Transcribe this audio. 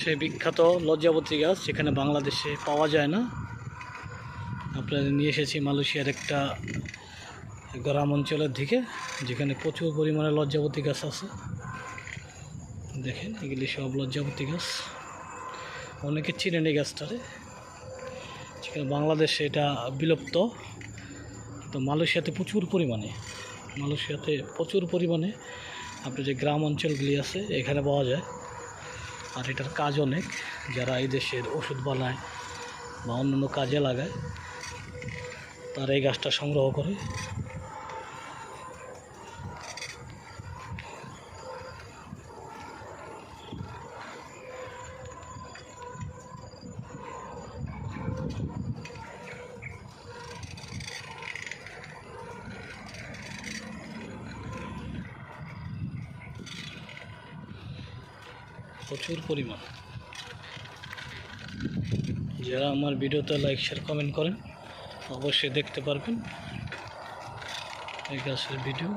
সেই বিখ্যাত লজ্জাবতী গাছ যেখানে বাংলাদেশে পাওয়া যায় না। আপনাদের নিয়ে এসেছি মালয়েশিয়ার একটা গ্রাম অঞ্চলের দিকে, যেখানে প্রচুর পরিমাণে লজ্জাবতী গাছ আছে। দেখেন এগুলি সব লজ্জাবতী গাছ, অনেকে চিনেন এই গাছটারে। যেখানে বাংলাদেশে এটা বিলুপ্ত, তো মালয়েশিয়াতে প্রচুর পরিমাণে আপনার যে গ্রাম অঞ্চলগুলি আছে এখানে পাওয়া যায়। আর এটার কাজ অনেক, যারা এই দেশের ওষুধ বানায় বা অন্যান্য কাজে লাগায় তারা এই গাছটা সংগ্রহ করে। প্রচুর পরিমাণ। যারা আমার ভিডিওতে লাইক শেয়ার কমেন্ট করেন অবশ্যই দেখতে পারবেন এই গাছের ভিডিও।